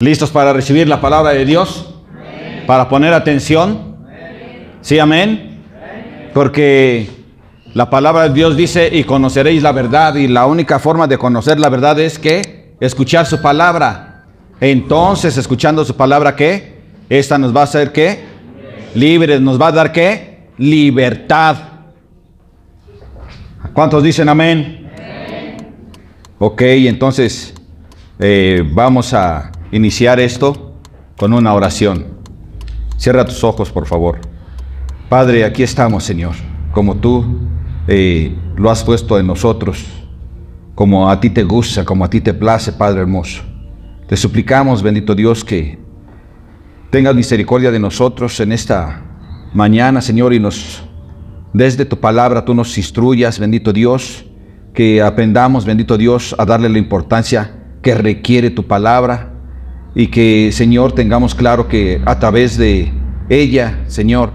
¿Listos para recibir la palabra de Dios? Amén. ¿Para poner atención? Amén. ¿Sí, amén? Amén? Porque la palabra de Dios dice, y conoceréis la verdad, y la única forma de conocer la verdad es que escuchar su palabra. Entonces, escuchando su palabra, ¿qué? Esta nos va a hacer, ¿qué? Libres. ¿Nos va a dar, qué? Libertad. ¿Cuántos dicen amén? Amén. Ok, entonces vamos a iniciar esto con una oración. Cierra tus ojos, por favor. Padre, aquí estamos, Señor, como tú lo has puesto en nosotros, como a ti te gusta, como a ti te place, Padre hermoso. Te suplicamos, bendito Dios, que tengas misericordia de nosotros en esta mañana, Señor, y desde tu palabra tú nos instruyas, bendito Dios, que aprendamos, bendito Dios, a darle la importancia que requiere tu palabra, y que, Señor, tengamos claro que a través de ella, Señor,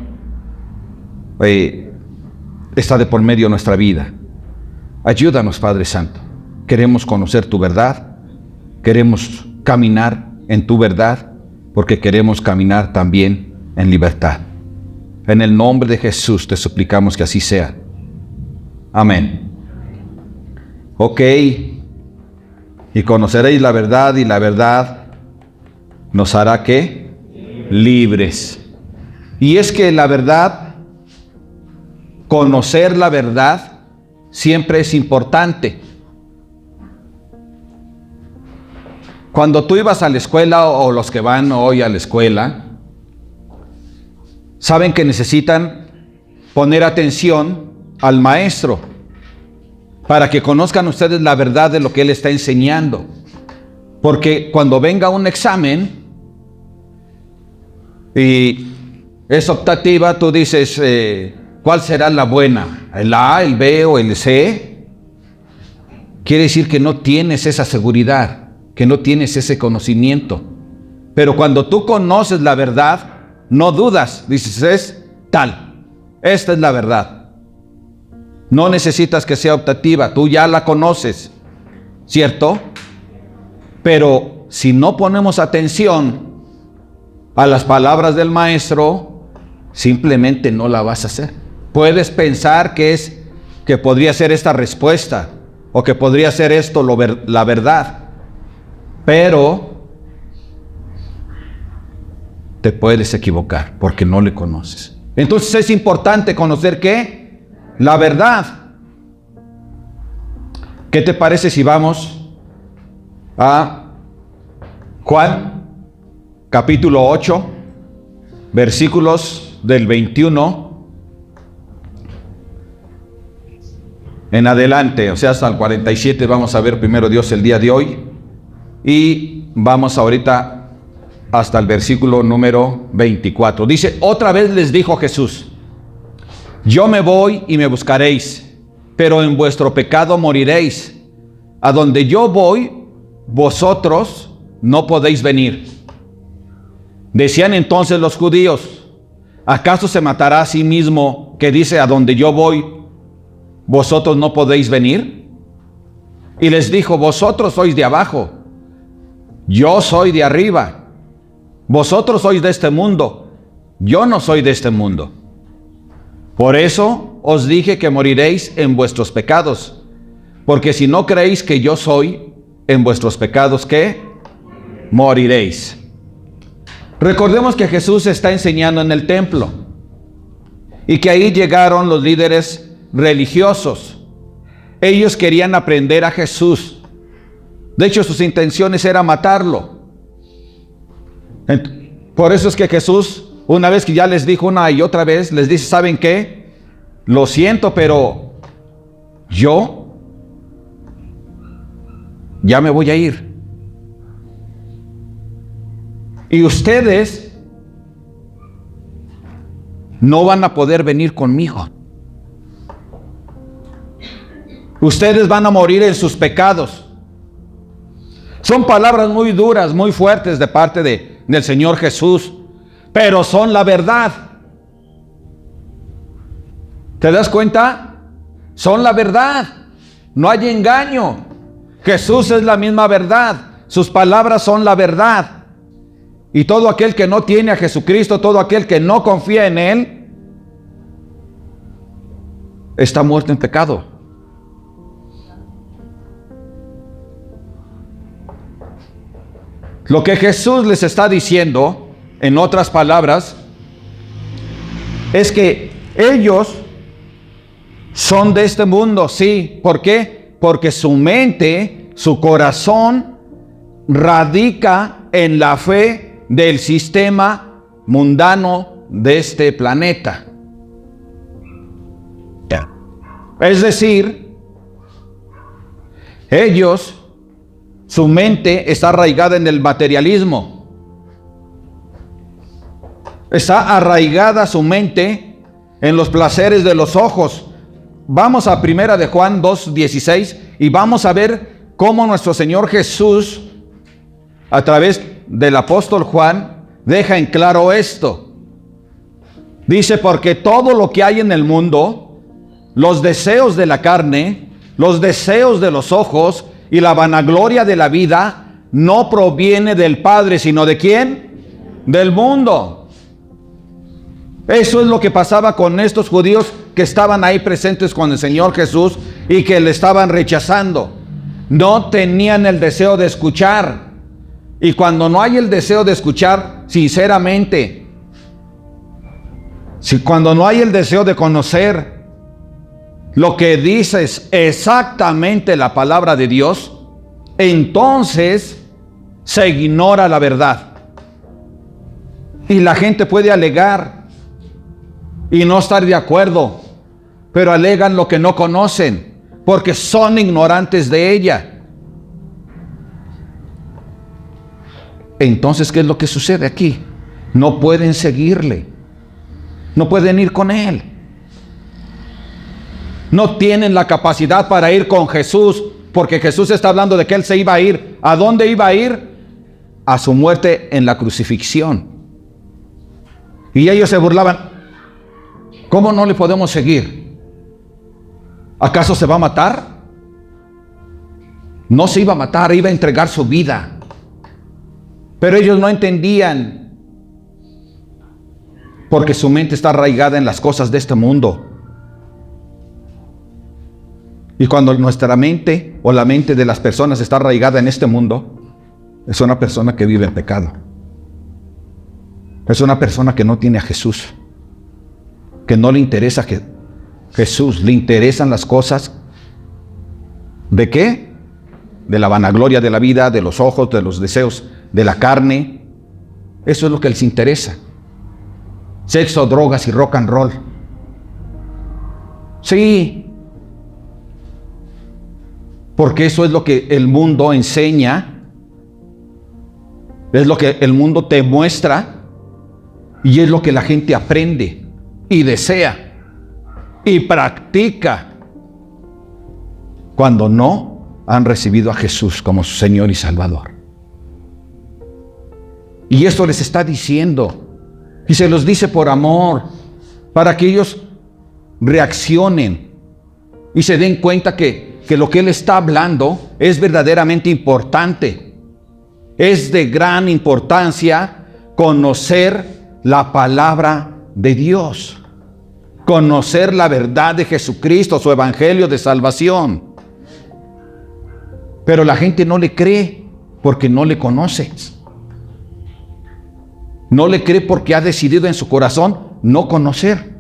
está de por medio nuestra vida. Ayúdanos, Padre Santo. Queremos conocer tu verdad, queremos caminar en tu verdad, porque queremos caminar también en libertad. En el nombre de Jesús te suplicamos que así sea. Amén. Ok. Y conoceréis la verdad, y la verdad nos hará, ¿qué? Libres. Y es que la verdad, conocer la verdad, siempre es importante. Cuando tú ibas a la escuela, o los que van hoy a la escuela, saben que necesitan poner atención al maestro para que conozcan ustedes la verdad de lo que él está enseñando. Porque cuando venga un examen y es optativa, tú dices, ¿cuál será la buena? ¿El A, el B o el C? Quiere decir que no tienes esa seguridad, que no tienes ese conocimiento. Pero cuando tú conoces la verdad, no dudas, dices, es tal, esta es la verdad. No necesitas que sea optativa, tú ya la conoces, ¿cierto? Pero si no ponemos atención a las palabras del maestro, simplemente no la vas a hacer. Puedes pensar que podría ser esta respuesta, o que podría ser esto la verdad, pero te puedes equivocar porque no le conoces. Entonces es importante conocer, ¿qué? La verdad. ¿Qué te parece si vamos a Juan, capítulo 8, versículos del 21 en adelante, o sea, hasta el 47 vamos a ver primero Dios el día de hoy, y vamos ahorita hasta el versículo número 24. Dice, otra vez les dijo Jesús, yo me voy y me buscaréis, pero en vuestro pecado moriréis. A donde yo voy, vosotros no podéis venir. Decían entonces los judíos, ¿acaso se matará a sí mismo que dice, a donde yo voy, vosotros no podéis venir? Y les dijo, vosotros sois de abajo, yo soy de arriba. Vosotros sois de este mundo, yo no soy de este mundo. Por eso os dije que moriréis en vuestros pecados, porque si no creéis que yo soy, en vuestros pecados, ¿qué? Moriréis. Recordemos que Jesús está enseñando en el templo, y que ahí llegaron los líderes religiosos. Ellos querían aprender a Jesús. De hecho, sus intenciones eran matarlo. Por eso es que Jesús, una vez que ya les dijo una y otra vez, les dice, ¿saben qué? Lo siento, pero yo ya me voy a ir. Y ustedes no van a poder venir conmigo. Ustedes van a morir en sus pecados. Son palabras muy duras, muy fuertes de parte del Señor Jesús, pero son la verdad. ¿Te das cuenta? Son la verdad. No hay engaño. Jesús es la misma verdad. Sus palabras son la verdad. Y todo aquel que no tiene a Jesucristo, todo aquel que no confía en Él, está muerto en pecado. Lo que Jesús les está diciendo, en otras palabras, es que ellos son de este mundo, sí. ¿Por qué? Porque su mente, su corazón, radica en la fe del sistema mundano de este planeta. Es decir, ellos, su mente está arraigada en el materialismo. Está arraigada su mente en los placeres de los ojos. Vamos a 1 de Juan 2:16 y vamos a ver cómo nuestro Señor Jesús, a través del apóstol Juan, deja en claro esto. Dice, porque todo lo que hay en el mundo, los deseos de la carne, los deseos de los ojos y la vanagloria de la vida, no proviene del Padre, sino ¿de quién? Del mundo. Eso es lo que pasaba con estos judíos que estaban ahí presentes con el Señor Jesús y que le estaban rechazando. No tenían el deseo de escuchar. Y cuando no hay el deseo de escuchar, sinceramente, cuando no hay el deseo de conocer lo que dice es exactamente la palabra de Dios, entonces se ignora la verdad. Y la gente puede alegar y no estar de acuerdo, pero alegan lo que no conocen, porque son ignorantes de ella. Entonces, ¿qué es lo que sucede aquí? No pueden seguirle, no pueden ir con Él. No tienen la capacidad para ir con Jesús, porque Jesús está hablando de que Él se iba a ir. ¿A dónde iba a ir? A su muerte en la crucifixión. Y ellos se burlaban. ¿Cómo no le podemos seguir? ¿Acaso se va a matar? No se iba a matar, iba a entregar su vida. Pero ellos no entendían, porque su mente está arraigada en las cosas de este mundo. Y cuando nuestra mente o la mente de las personas está arraigada en este mundo, es una persona que vive en pecado. Es una persona que no tiene a Jesús, que no le interesa Jesús, le interesan las cosas ¿de qué? De la vanagloria de la vida, de los ojos, de los deseos, de la carne. Eso es lo que les interesa. Sexo, drogas y rock and roll. Sí, porque eso es lo que el mundo enseña, es lo que el mundo te muestra y es lo que la gente aprende y desea y practica cuando no han recibido a Jesús como su Señor y Salvador. Y esto les está diciendo, y se los dice por amor, para que ellos reaccionen y se den cuenta que lo que Él está hablando es verdaderamente importante. Es de gran importancia conocer la palabra de Dios, conocer la verdad de Jesucristo, su evangelio de salvación. Pero la gente no le cree porque no le conoce. No le cree porque ha decidido en su corazón no conocer.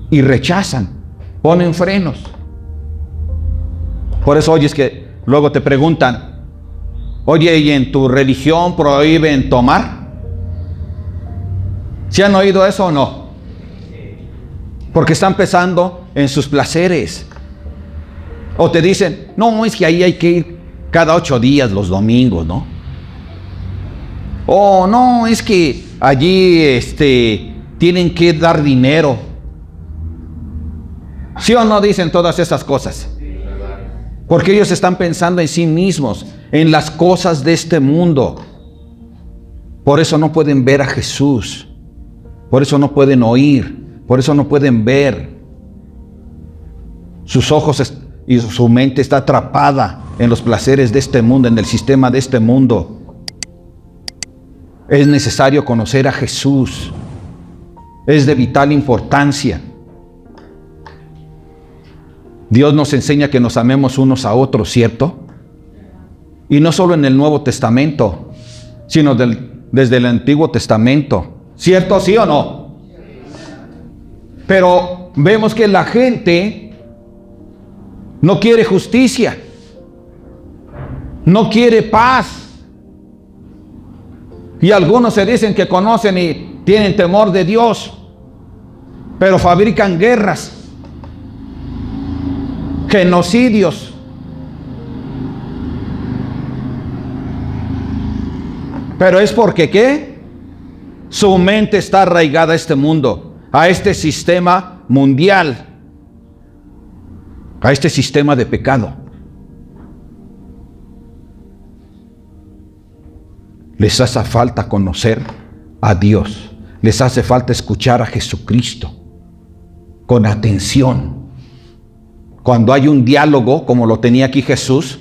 Y rechazan, ponen frenos. Por eso oyes que luego te preguntan, oye, ¿y en tu religión prohíben tomar? ¿Sí han oído eso o no? Porque están pensando en sus placeres. O te dicen, no, es que ahí hay que ir cada 8 días los domingos, ¿no? O no, es que allí tienen que dar dinero. ¿Sí o no dicen todas esas cosas? Porque ellos están pensando en sí mismos, en las cosas de este mundo. Por eso no pueden ver a Jesús. Por eso no pueden oír. Por eso no pueden ver. Sus ojos y su mente está atrapada en los placeres de este mundo, en el sistema de este mundo. Es necesario conocer a Jesús. Es de vital importancia. Dios nos enseña que nos amemos unos a otros, ¿cierto? Y no solo en el Nuevo Testamento, sino desde el Antiguo Testamento. ¿Cierto, sí o no? Pero vemos que la gente no quiere justicia, no quiere paz. Y algunos se dicen que conocen y tienen temor de Dios, pero fabrican guerras, genocidios. Pero es porque ¿qué? Su mente está arraigada a este mundo, a este sistema mundial, a este sistema de pecado. Les hace falta conocer a Dios. Les hace falta escuchar a Jesucristo con atención. Cuando hay un diálogo, como lo tenía aquí Jesús,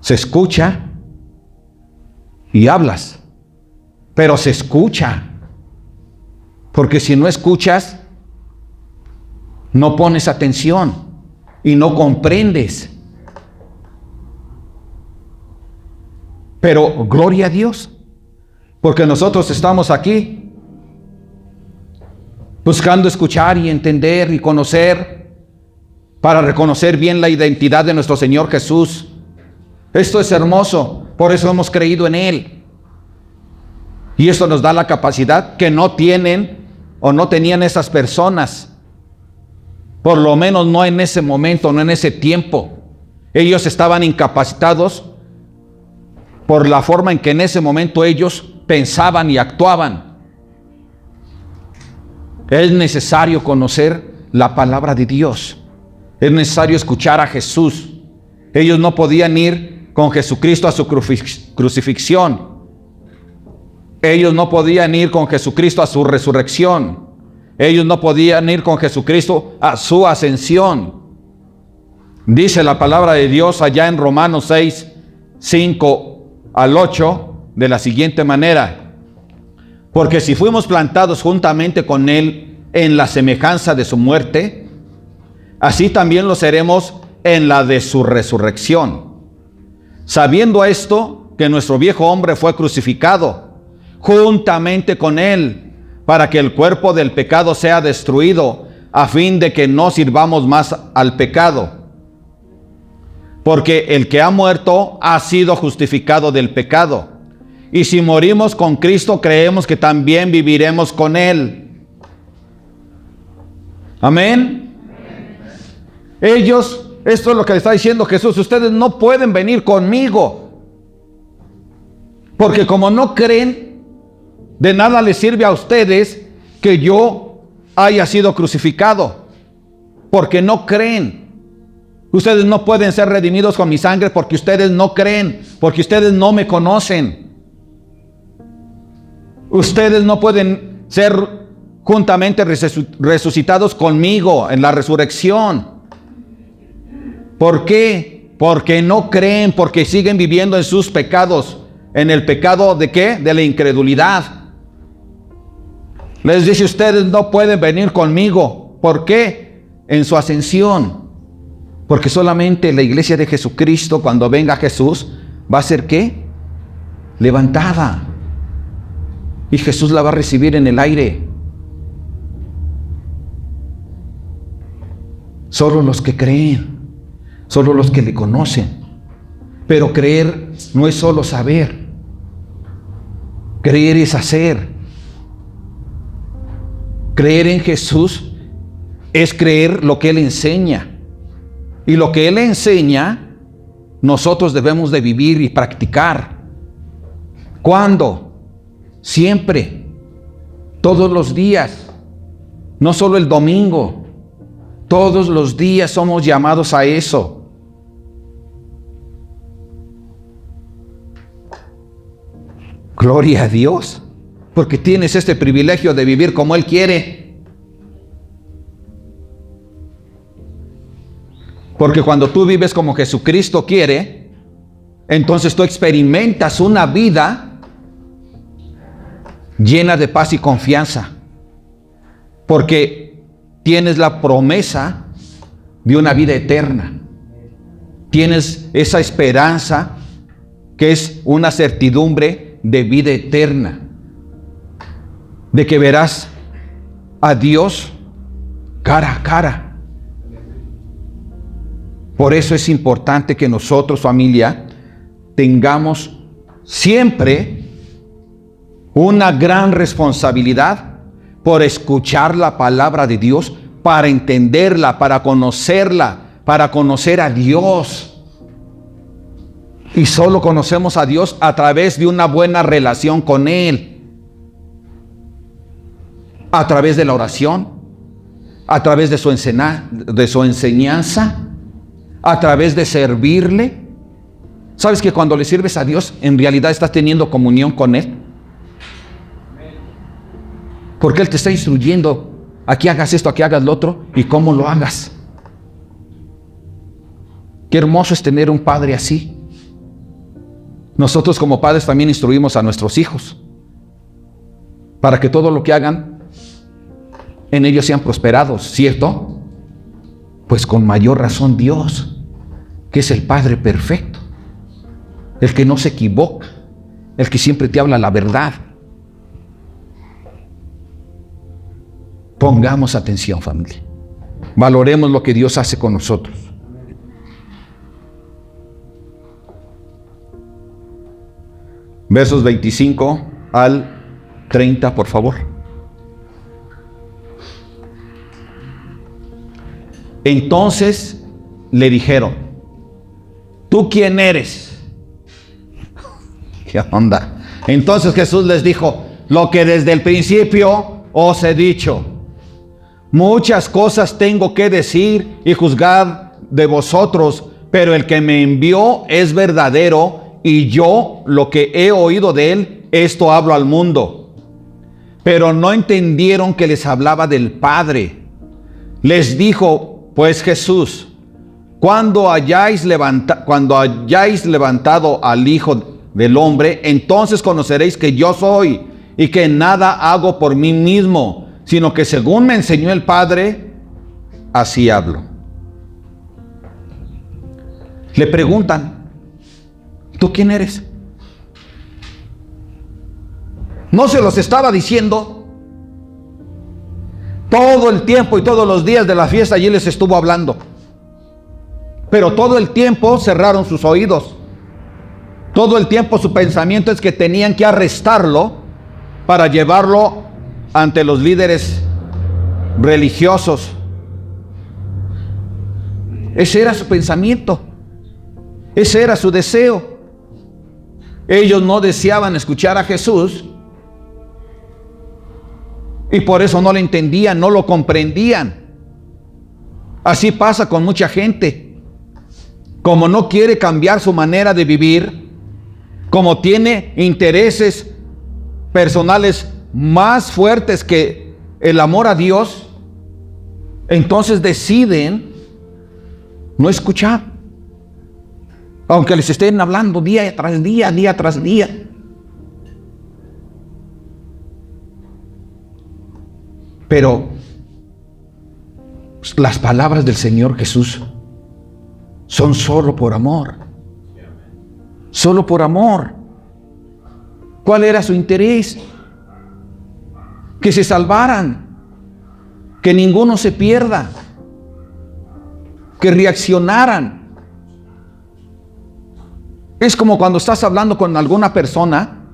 se escucha y hablas, pero se escucha. Porque si no escuchas, no pones atención y no comprendes. Pero gloria a Dios, porque nosotros estamos aquí buscando escuchar y entender y conocer para reconocer bien la identidad de nuestro Señor Jesús. Esto es hermoso, por eso hemos creído en Él. Y esto nos da la capacidad que no tienen o no tenían esas personas, por lo menos no en ese momento, no en ese tiempo. Ellos estaban incapacitados por la forma en que en ese momento ellos pensaban y actuaban. Es necesario conocer la palabra de Dios. Es necesario escuchar a Jesús. Ellos no podían ir con Jesucristo a su crucifixión. Ellos no podían ir con Jesucristo a su resurrección. Ellos no podían ir con Jesucristo a su ascensión. Dice la palabra de Dios allá en Romanos 6, 5 al 8, de la siguiente manera: porque si fuimos plantados juntamente con Él en la semejanza de su muerte, así también lo seremos en la de su resurrección. Sabiendo esto, que nuestro viejo hombre fue crucificado juntamente con Él, para que el cuerpo del pecado sea destruido, a fin de que no sirvamos más al pecado. Porque el que ha muerto ha sido justificado del pecado. Y si morimos con Cristo, creemos que también viviremos con Él. Amén. Ellos, esto es lo que le está diciendo Jesús: ustedes no pueden venir conmigo, porque como no creen, de nada les sirve a ustedes que yo haya sido crucificado, porque no creen. Ustedes no pueden ser redimidos con mi sangre porque ustedes no creen, porque ustedes no me conocen. Ustedes no pueden ser juntamente resucitados conmigo en la resurrección. ¿Por qué? Porque no creen, porque siguen viviendo en sus pecados. ¿En el pecado de qué? De la incredulidad. Les dice: ustedes no pueden venir conmigo. ¿Por qué? En su ascensión. Porque solamente la iglesia de Jesucristo, cuando venga Jesús, va a ser ¿qué? Levantada. Y Jesús la va a recibir en el aire. Solo los que creen, solo los que le conocen. Pero creer no es solo saber. Creer es hacer. Creer en Jesús es creer lo que Él enseña. Y lo que Él enseña, nosotros debemos de vivir y practicar. ¿Cuándo? Siempre. Todos los días. No solo el domingo. Todos los días somos llamados a eso. Gloria a Dios, porque tienes este privilegio de vivir como Él quiere. Porque cuando tú vives como Jesucristo quiere, entonces tú experimentas una vida llena de paz y confianza, porque tienes la promesa de una vida eterna. Tienes esa esperanza que es una certidumbre de vida eterna, de que verás a Dios cara a cara. Por eso es importante que nosotros, familia, tengamos siempre una gran responsabilidad por escuchar la palabra de Dios, para entenderla, para conocerla, para conocer a Dios. Y solo conocemos a Dios a través de una buena relación con Él, a través de la oración, a través de su enseñanza, a través de servirle. ¿Sabes que cuando le sirves a Dios, en realidad estás teniendo comunión con Él? Porque Él te está instruyendo, aquí hagas esto, aquí hagas lo otro, y cómo lo hagas. Qué hermoso es tener un padre así. Nosotros como padres también instruimos a nuestros hijos, para que todo lo que hagan, en ellos sean prosperados, ¿cierto? Pues con mayor razón Dios, que es el Padre perfecto, el que no se equivoca, el que siempre te habla la verdad. Pongamos atención, familia. Valoremos lo que Dios hace con nosotros. Versos 25 al 30, por favor. Entonces le dijeron: ¿tú quién eres? ¿Qué onda? Entonces Jesús les dijo: lo que desde el principio os he dicho. Muchas cosas tengo que decir y juzgar de vosotros, pero el que me envió es verdadero, y yo lo que he oído de él, esto hablo al mundo. Pero no entendieron que les hablaba del Padre. Les dijo pues Jesús: cuando hayáis levantado al Hijo del Hombre, entonces conoceréis que yo soy, y que nada hago por mí mismo, sino que según me enseñó el Padre, así hablo. Le preguntan: ¿tú quién eres? No se los estaba diciendo. Todo el tiempo y todos los días de la fiesta allí les estuvo hablando. Pero todo el tiempo cerraron sus oídos. Todo el tiempo su pensamiento es que tenían que arrestarlo para llevarlo ante los líderes religiosos. Ese era su pensamiento. Ese era su deseo. Ellos no deseaban escuchar a Jesús, y por eso no lo entendían, no lo comprendían. Así pasa con mucha gente. Como no quiere cambiar su manera de vivir, como tiene intereses personales más fuertes que el amor a Dios, entonces deciden no escuchar, aunque les estén hablando día tras día, día tras día. Pero las palabras del Señor Jesús son solo por amor. Solo por amor. ¿Cuál era su interés? Que se salvaran, que ninguno se pierda, que reaccionaran. Es como cuando estás hablando con alguna persona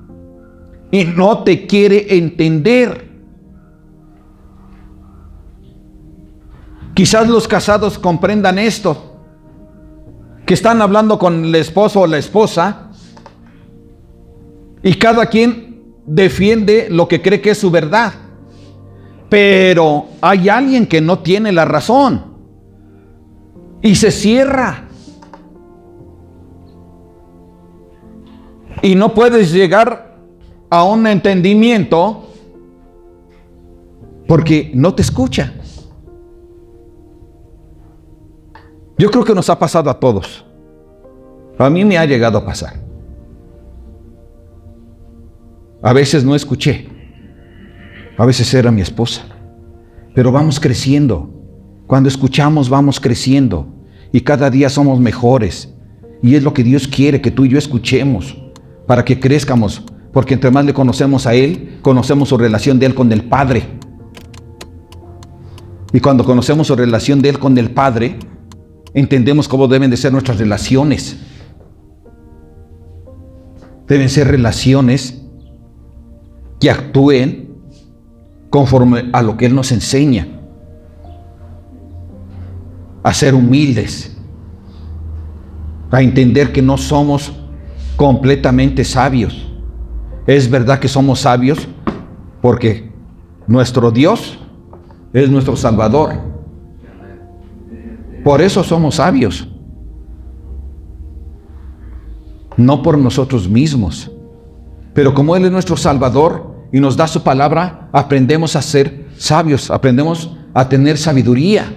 y no te quiere entender. Quizás los casados comprendan esto, que están hablando con el esposo o la esposa y cada quien defiende lo que cree que es su verdad. Pero hay alguien que no tiene la razón y se cierra. Y no puedes llegar a un entendimiento porque no te escucha. Yo creo que nos ha pasado a todos. A mí me ha llegado a pasar. A veces no escuché. A veces era mi esposa. Pero vamos creciendo. Cuando escuchamos, vamos creciendo. Y cada día somos mejores. Y es lo que Dios quiere, que tú y yo escuchemos, para que crezcamos. Porque entre más le conocemos a Él, conocemos su relación de Él con el Padre. Y cuando conocemos su relación de Él con el Padre, entendemos cómo deben de ser nuestras relaciones. Deben ser relaciones que actúen conforme a lo que Él nos enseña. A ser humildes. A entender que no somos completamente sabios. Es verdad que somos sabios porque nuestro Dios es nuestro Salvador. Por eso somos sabios. No por nosotros mismos. Pero como Él es nuestro Salvador y nos da su palabra, aprendemos a ser sabios, aprendemos a tener sabiduría.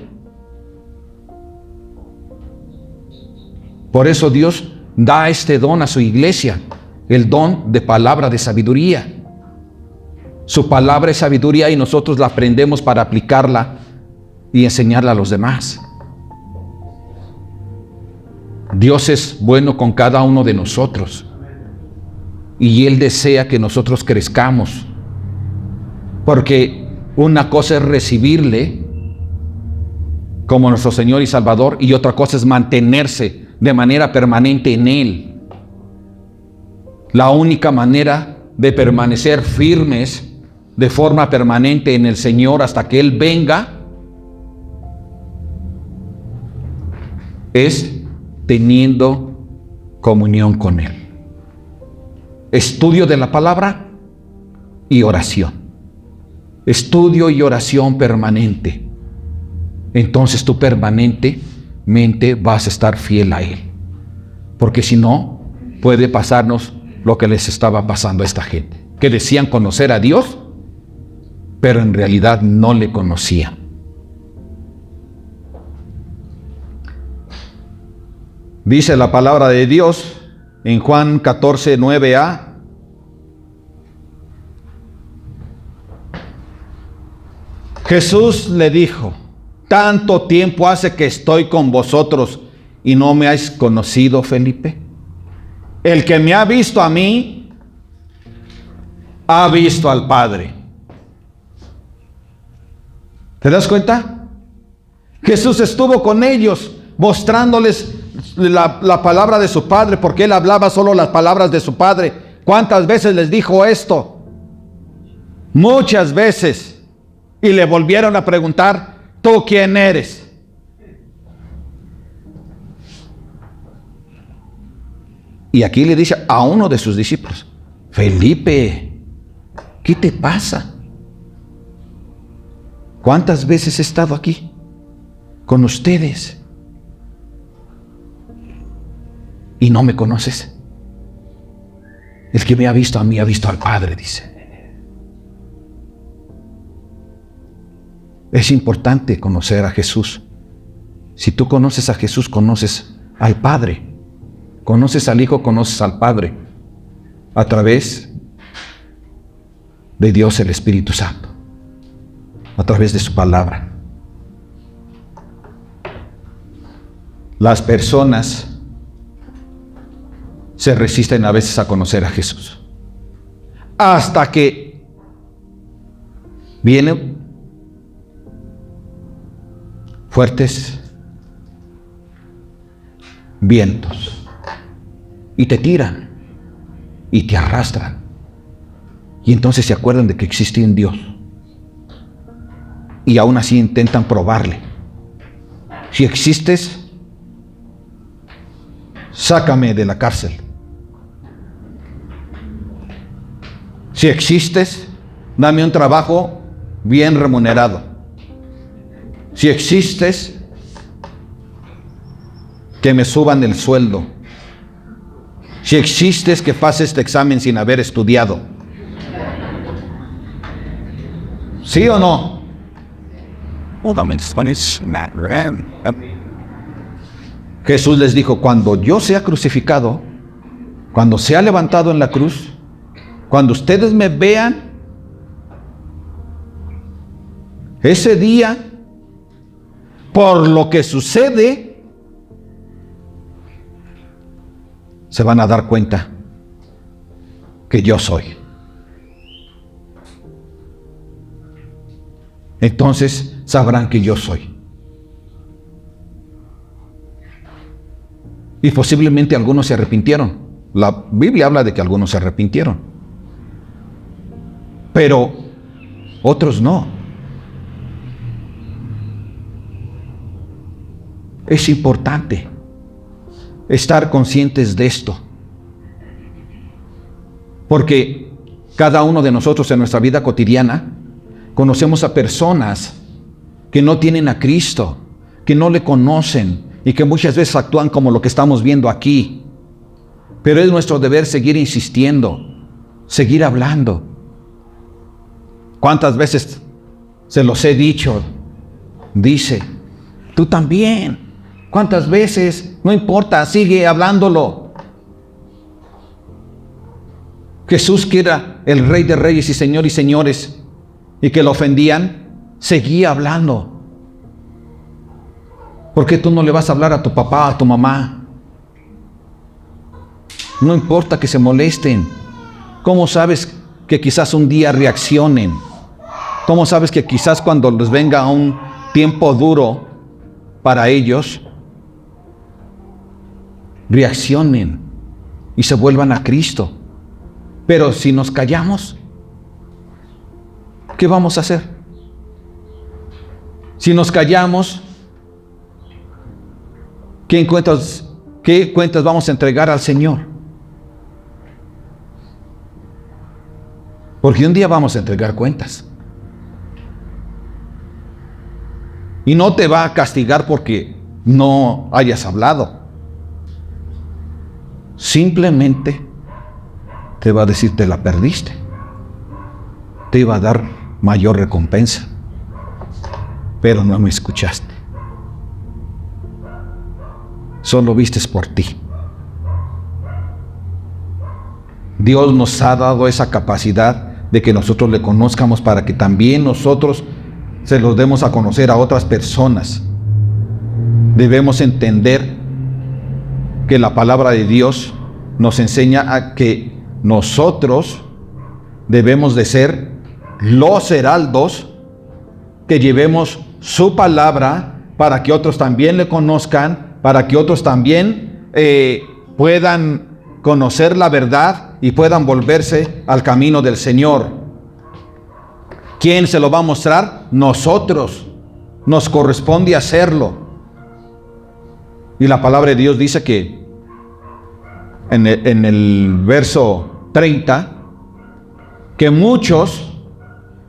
Por eso Dios da este don a su iglesia, el don de palabra de sabiduría. Su palabra es sabiduría y nosotros la aprendemos para aplicarla y enseñarla a los demás. Dios es bueno con cada uno de nosotros y Él desea que nosotros crezcamos, porque una cosa es recibirle como nuestro Señor y Salvador y otra cosa es mantenerse de manera permanente en Él. La única manera de permanecer firmes de forma permanente en el Señor hasta que Él venga es teniendo comunión con Él. Estudio de la palabra y oración. Estudio y oración permanente. Entonces tú permanentemente vas a estar fiel a Él. Porque si no, puede pasarnos lo que les estaba pasando a esta gente, que decían conocer a Dios, pero en realidad no le conocían. Dice la palabra de Dios en Juan 14, 9a. Jesús le dijo: ¿tanto tiempo hace que estoy con vosotros y no me habéis conocido, Felipe? El que me ha visto a mí, ha visto al Padre. ¿Te das cuenta? Jesús estuvo con ellos, mostrándoles la palabra de su Padre, porque Él hablaba solo las palabras de su Padre. ¿Cuántas veces les dijo esto? Muchas veces. Y le volvieron a preguntar: ¿tú quién eres? Y aquí le dice a uno de sus discípulos: Felipe, ¿qué te pasa? ¿Cuántas veces he estado aquí con ustedes y no me conoces? El que me ha visto a mí ha visto al Padre, dice. Es importante conocer a Jesús. Si tú conoces a Jesús, conoces al Padre. Conoces al Hijo, conoces al Padre. A través de Dios el Espíritu Santo. A través de su palabra. Las personas se resisten a veces a conocer a Jesús. Hasta que vienen fuertes vientos y te tiran y te arrastran, y entonces se acuerdan de que existe un Dios y aún así intentan probarle. Si existes, sácame de la cárcel. Si existes, dame un trabajo bien remunerado. Si existes, que me suban el sueldo. Si existes, que pase este examen sin haber estudiado. ¿Sí o no? Jesús les dijo, cuando yo sea crucificado, cuando sea levantado en la cruz, cuando ustedes me vean, ese día, por lo que sucede, se van a dar cuenta que yo soy. Entonces sabrán que yo soy. Y posiblemente algunos se arrepintieron. La Biblia habla de que algunos se arrepintieron, pero otros no. Es importante estar conscientes de esto, porque cada uno de nosotros en nuestra vida cotidiana conocemos a personas que no tienen a Cristo, que no le conocen y que muchas veces actúan como lo que estamos viendo aquí. Pero es nuestro deber seguir insistiendo, seguir hablando. ¿Cuántas veces se los he dicho? Dice, tú también. ¿Cuántas veces? No importa, sigue hablándolo. Jesús, que era el Rey de Reyes y Señor y señores, y que lo ofendían, seguía hablando. ¿Por qué tú no le vas a hablar a tu papá, a tu mamá? No importa que se molesten. ¿Cómo sabes que quizás un día reaccionen? ¿Cómo sabes que quizás cuando les venga un tiempo duro para ellos, reaccionen y se vuelvan a Cristo? Pero si nos callamos, ¿qué vamos a hacer? Si nos callamos, ¿qué cuentas vamos a entregar al Señor? Porque un día vamos a entregar cuentas. Y no te va a castigar porque no hayas hablado. Simplemente te va a decir, te la perdiste. Te iba a dar mayor recompensa, pero no me escuchaste. Solo vistes por ti. Dios nos ha dado esa capacidad de que nosotros le conozcamos para que también nosotros se los demos a conocer a otras personas. Debemos entender que la palabra de Dios nos enseña a que nosotros debemos de ser los heraldos que llevemos su palabra para que otros también le conozcan, para que otros también puedan conocer la verdad y puedan volverse al camino del Señor. ¿Quién se lo va a mostrar? Nosotros. Nos corresponde hacerlo. Y la palabra de Dios dice que en el verso 30, que muchos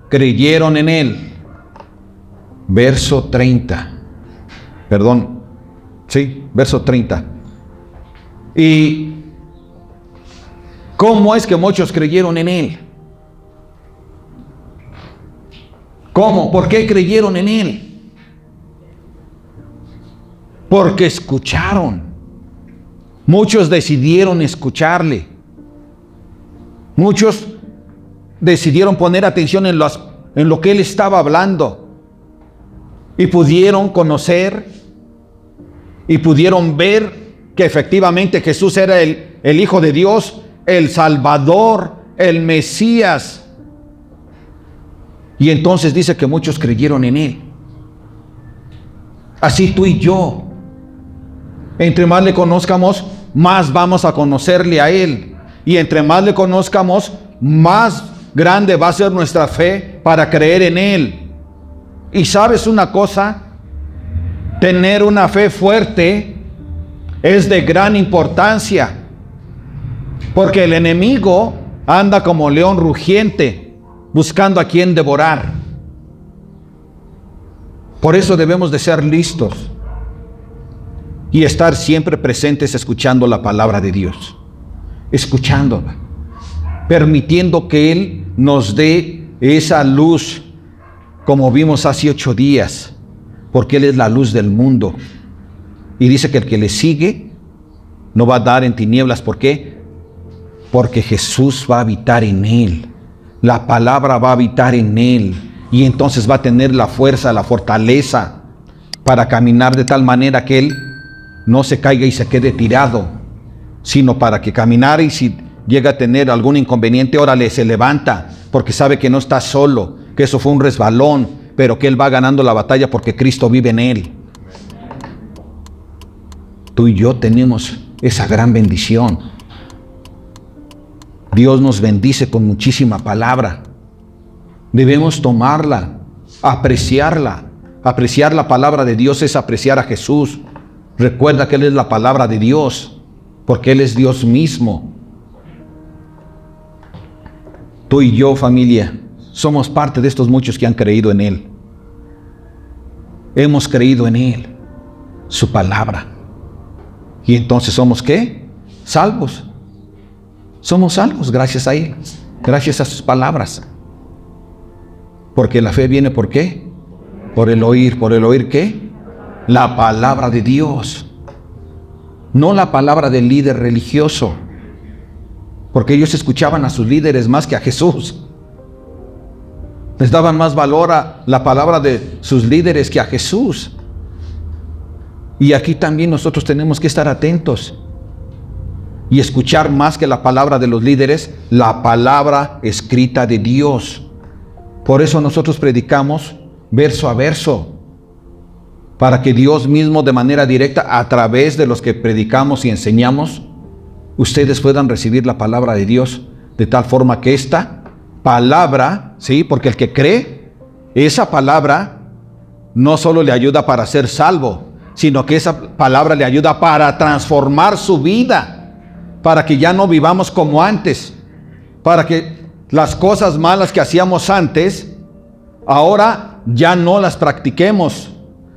creyeron en Él. Verso 30. Perdón. Sí, verso 30. ¿Y cómo es que muchos creyeron en Él? ¿Cómo? ¿Por qué creyeron en Él? Porque escucharon. Muchos decidieron escucharle. Muchos decidieron poner atención en lo que Él estaba hablando. Y pudieron conocer y pudieron ver que efectivamente Jesús era el Hijo de Dios, el Salvador, el Mesías. Y entonces dice que muchos creyeron en Él. Así tú y yo. Entre más le conozcamos, más vamos a conocerle a Él. Y entre más le conozcamos, más grande va a ser nuestra fe para creer en Él. Y sabes una cosa, tener una fe fuerte es de gran importancia, porque el enemigo anda como león rugiente, buscando a quien devorar. Por eso debemos de ser listos y estar siempre presentes escuchando la palabra de Dios, escuchándola, permitiendo que Él nos dé esa luz, como vimos hace 8 días, porque Él es la luz del mundo. Y dice que el que le sigue no va a dar en tinieblas. ¿Por qué? Porque Jesús va a habitar en él. La palabra va a habitar en él. Y entonces va a tener la fuerza, la fortaleza para caminar de tal manera que él no se caiga y se quede tirado, sino para que caminar, y si llega a tener algún inconveniente, órale, se levanta, porque sabe que no está solo, que eso fue un resbalón, pero que él va ganando la batalla porque Cristo vive en él. Tú y yo tenemos esa gran bendición. Dios nos bendice con muchísima palabra. Debemos tomarla, apreciarla. Apreciar la palabra de Dios es apreciar a Jesús. Recuerda que Él es la palabra de Dios, porque Él es Dios mismo. Tú y yo, familia, somos parte de estos muchos que han creído en Él. Hemos creído en Él, su palabra. Y entonces somos ¿qué? Salvos. Somos salvos gracias a Él, gracias a sus palabras. Porque la fe viene ¿por qué? Por el oír ¿qué? La palabra de Dios. No la palabra del líder religioso. Porque ellos escuchaban a sus líderes más que a Jesús. Les daban más valor a la palabra de sus líderes que a Jesús. Y aquí también nosotros tenemos que estar atentos y escuchar más que la palabra de los líderes, la palabra escrita de Dios. Por eso nosotros predicamos verso a verso, para que Dios mismo de manera directa, a través de los que predicamos y enseñamos, ustedes puedan recibir la palabra de Dios de tal forma que esta palabra, ¿sí? Porque el que cree, esa palabra no solo le ayuda para ser salvo, sino que esa palabra le ayuda para transformar su vida, para que ya no vivamos como antes, para que las cosas malas que hacíamos antes, ahora ya no las practiquemos.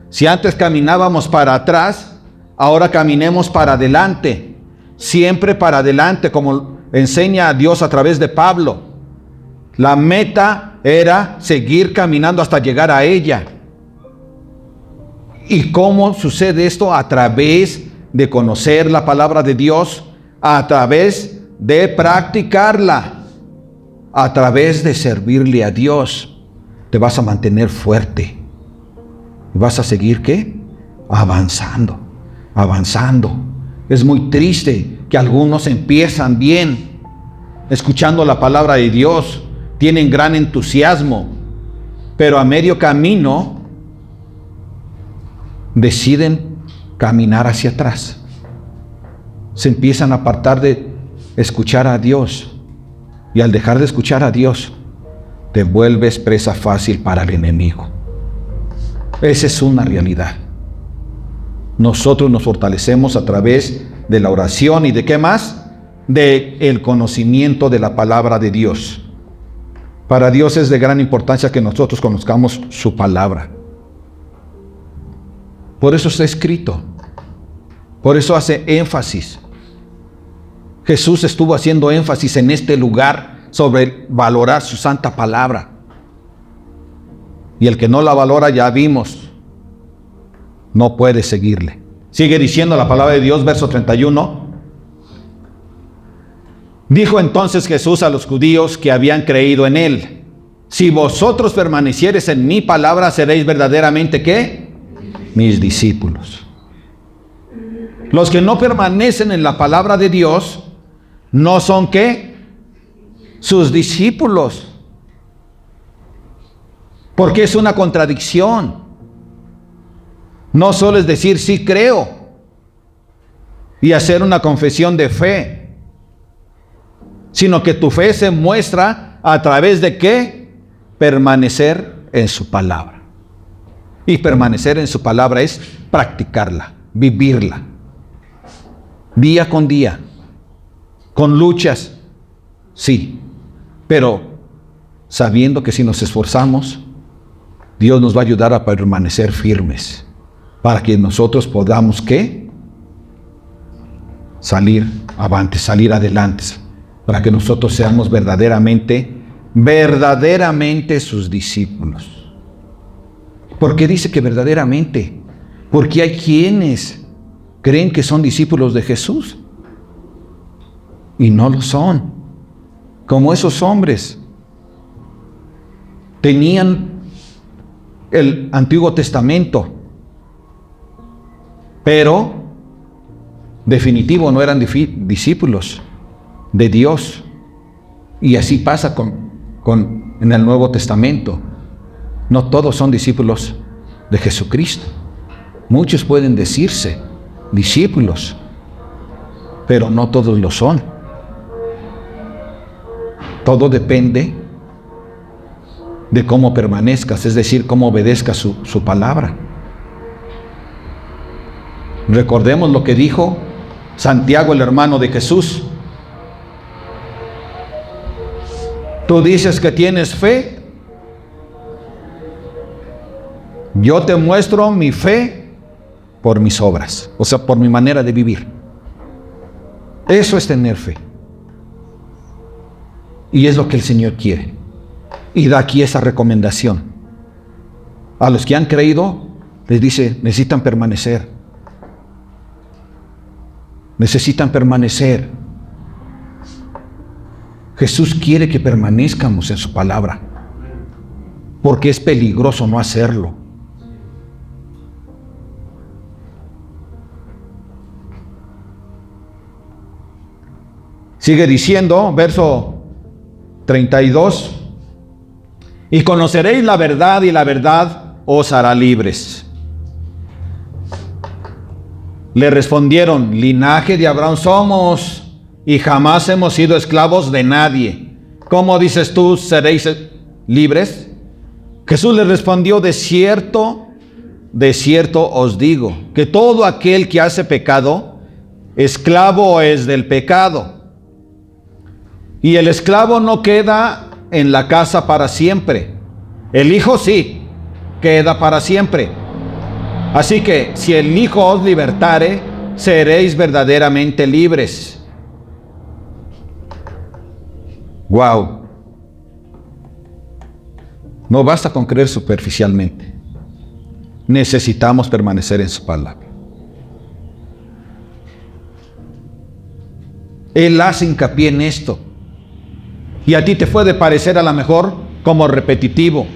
Si antes caminábamos para atrás, ahora caminemos para adelante, siempre para adelante, como enseña Dios a través de Pablo. La meta era seguir caminando hasta llegar a ella. ¿Y cómo sucede esto? A través de conocer la palabra de Dios, a través de practicarla, a través de servirle a Dios. Te vas a mantener fuerte. Vas a seguir ¿qué? Avanzando, avanzando. Es muy triste que algunos empiezan bien, escuchando la palabra de Dios, tienen gran entusiasmo, pero a medio camino deciden caminar hacia atrás. Se empiezan a apartar de escuchar a Dios, y al dejar de escuchar a Dios, te vuelves presa fácil para el enemigo. Esa es una realidad. Nosotros nos fortalecemos a través de la oración y de ¿qué más? De el conocimiento de la palabra de Dios. Para Dios es de gran importancia que nosotros conozcamos su palabra. Por eso está escrito. Por eso hace énfasis. Jesús estuvo haciendo énfasis en este lugar sobre valorar su santa palabra. Y el que no la valora, ya vimos, no puede seguirle. Sigue diciendo la palabra de Dios, verso 31. Dijo entonces Jesús a los judíos que habían creído en él: si vosotros permaneciereis en mi palabra, seréis verdaderamente ¿qué? Mis discípulos. Los que no permanecen en la palabra de Dios no son ¿qué? Sus discípulos. Porque es una contradicción. No solo es decir sí creo y hacer una confesión de fe, sino que tu fe se muestra a través de ¿qué? Permanecer en su palabra. Y permanecer en su palabra es practicarla, vivirla, día con día, con luchas, sí, pero sabiendo que si nos esforzamos, Dios nos va a ayudar a permanecer firmes, para que nosotros podamos ¿qué? Salir avante, salir adelante, para que nosotros seamos verdaderamente sus discípulos. ¿Por qué dice que verdaderamente? Porque hay quienes creen que son discípulos de Jesús y no lo son. Como esos hombres tenían el Antiguo Testamento, pero definitivo no eran discípulos de Dios. Y así pasa en el Nuevo Testamento. No todos son discípulos de Jesucristo. Muchos pueden decirse discípulos, pero no todos lo son. Todo depende de cómo permanezcas, es decir, cómo obedezcas su palabra. Recordemos lo que dijo Santiago, el hermano de Jesús. Tú dices que tienes fe. Yo te muestro mi fe por mis obras, o sea, por mi manera de vivir. Eso es tener fe. Y es lo que el Señor quiere. Y da aquí esa recomendación. A los que han creído, les dice, necesitan permanecer. Necesitan permanecer. Jesús quiere que permanezcamos en su palabra, porque es peligroso no hacerlo. Sigue diciendo, verso 32, y conoceréis la verdad, y la verdad os hará libres. Le respondieron, linaje de Abraham somos, y jamás hemos sido esclavos de nadie. ¿Cómo dices tú, seréis libres? Jesús les respondió, de cierto os digo, que todo aquel que hace pecado, esclavo es del pecado. Y el esclavo no queda en la casa para siempre. El Hijo sí, queda para siempre. Así que si el Hijo os libertare, seréis verdaderamente libres. Wow. No basta con creer superficialmente. Necesitamos permanecer en su palabra. Él hace hincapié en esto. Y a ti te puede parecer a lo mejor como repetitivo.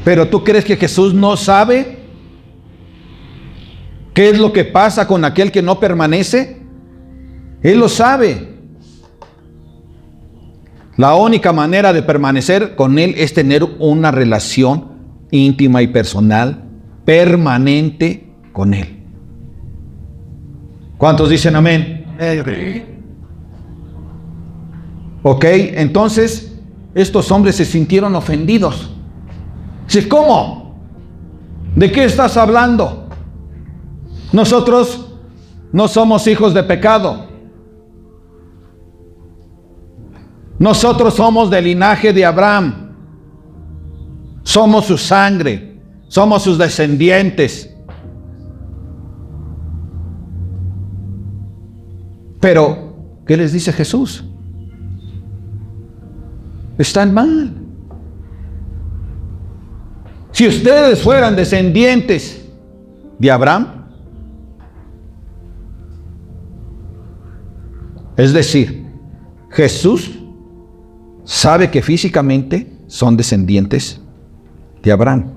Pero ¿tú crees que Jesús no sabe qué es lo que pasa con aquel que no permanece? Él lo sabe. La única manera de permanecer con Él es tener una relación íntima y personal, permanente con Él. ¿Cuántos dicen amén? Ok, entonces estos hombres se sintieron ofendidos. Dice, ¿cómo? ¿De qué estás hablando? Nosotros no somos hijos de pecado. Nosotros somos del linaje de Abraham. Somos su sangre. Somos sus descendientes. Pero, ¿qué les dice Jesús? Están mal. Si ustedes fueran descendientes de Abraham, es decir, Jesús sabe que físicamente son descendientes de Abraham,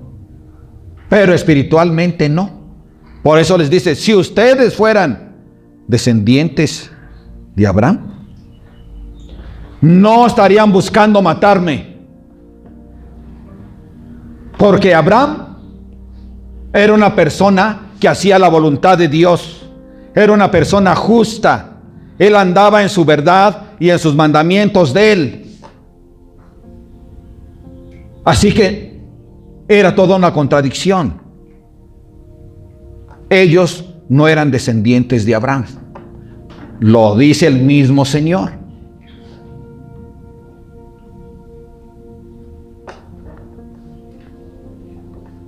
pero espiritualmente no. Por eso les dice, si ustedes fueran descendientes de Abraham, no estarían buscando matarme. Porque Abraham era una persona que hacía la voluntad de Dios. Era una persona justa. Él andaba en su verdad y en sus mandamientos de Él. Así que era toda una contradicción. Ellos no eran descendientes de Abraham. Lo dice el mismo Señor.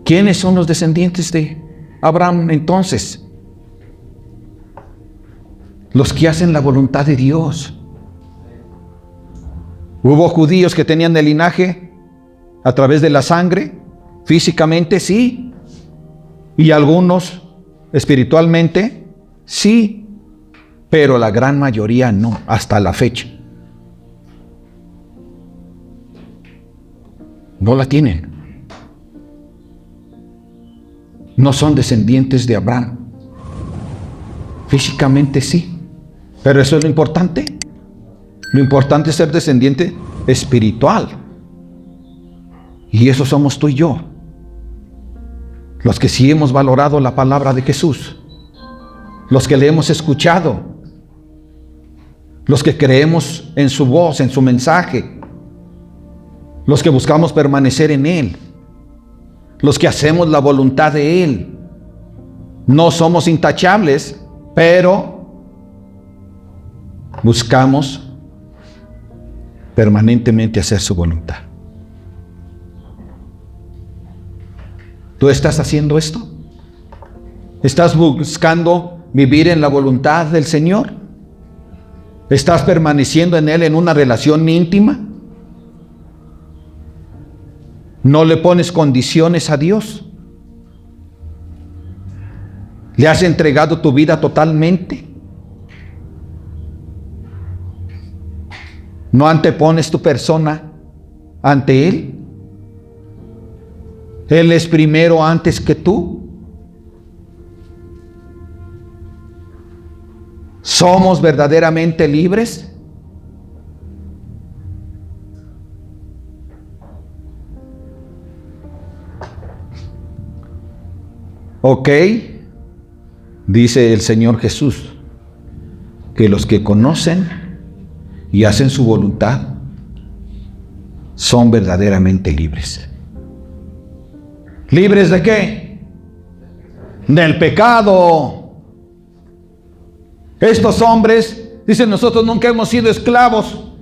¿Quiénes son los descendientes de Abraham entonces? Los que hacen la voluntad de Dios. Hubo judíos que tenían el linaje a través de la sangre, físicamente sí, y algunos espiritualmente Sí, pero la gran mayoría no, hasta la fecha. No la tienen. No son descendientes de Abraham. Físicamente sí, pero eso es lo importante. Lo importante es ser descendiente espiritual. Y eso somos tú y yo. Los que sí hemos valorado la palabra de Jesús. Los que le hemos escuchado. Los que creemos en su voz, en su mensaje. Los que buscamos permanecer en Él. Los que hacemos la voluntad de Él. No somos intachables, pero buscamos permanentemente hacer su voluntad. ¿Tú estás haciendo esto? ¿Estás buscando vivir en la voluntad del Señor? ¿Estás permaneciendo en Él en una relación íntima? ¿No le pones condiciones a Dios? ¿Le has entregado tu vida totalmente? ¿No antepones tu persona ante Él? ¿Él es primero antes que tú? ¿Somos verdaderamente libres? Ok, dice el Señor Jesús, que los que conocen y hacen su voluntad son verdaderamente libres. ¿Libres de qué? Del pecado. Estos hombres dicen: nosotros nunca hemos sido esclavos.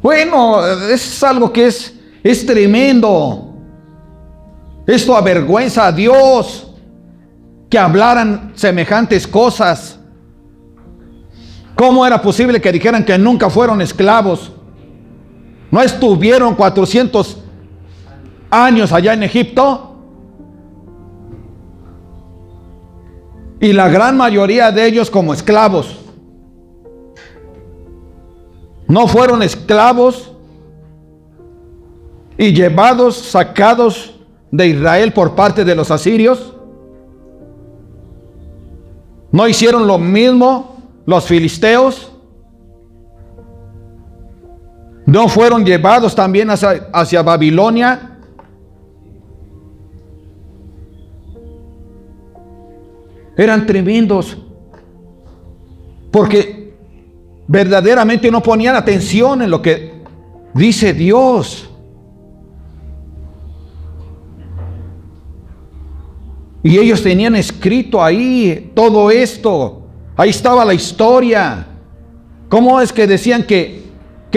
Bueno, es algo que es tremendo. Esto avergüenza a Dios, que hablaran semejantes cosas. ¿Cómo era posible que dijeran que nunca fueron esclavos? ¿No estuvieron 400 años allá en Egipto? Y la gran mayoría de ellos como esclavos. ¿No fueron esclavos y llevados, sacados de Israel por parte de los asirios? ¿No hicieron lo mismo los filisteos? ¿No fueron llevados también hacia Babilonia? Eran tremendos, porque verdaderamente no ponían atención en lo que dice Dios. Y ellos tenían escrito ahí todo esto. Ahí estaba la historia. ¿Cómo es que decían que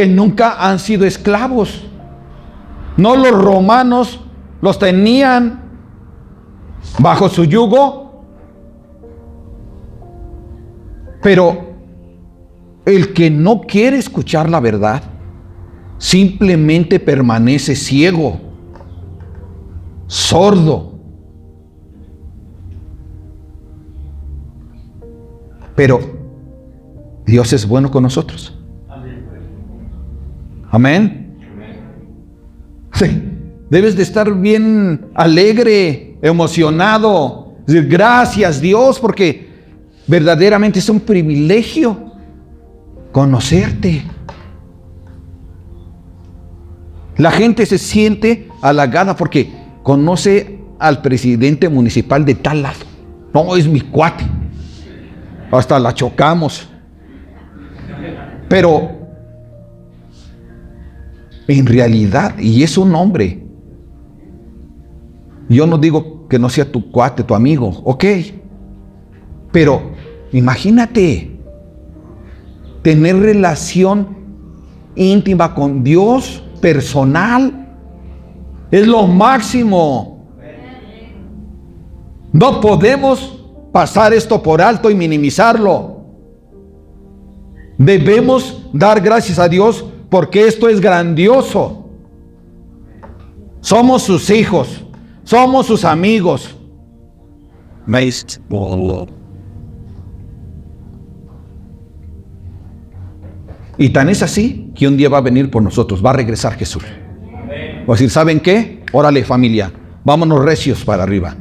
nunca han sido esclavos? ¿No los romanos los tenían bajo su yugo? Pero el que no quiere escuchar la verdad simplemente permanece ciego, sordo. Pero Dios es bueno con nosotros. Amén. Sí. Debes de estar bien alegre, emocionado. Decir: gracias, Dios, porque verdaderamente es un privilegio conocerte. La gente se siente halagada porque conoce al presidente municipal de tal lado. No, es mi cuate. Hasta la chocamos. Pero en realidad, y es un hombre. Yo no digo que no sea tu cuate, tu amigo, ok. Pero imagínate tener relación íntima con Dios, personal, es lo máximo. No podemos pasar esto por alto y minimizarlo. Debemos dar gracias a Dios porque esto es grandioso. Somos sus hijos, somos sus amigos. Y tan es así que un día va a venir por nosotros, va a regresar Jesús. Va a decir, ¿saben qué? Órale, familia, vámonos recios para arriba.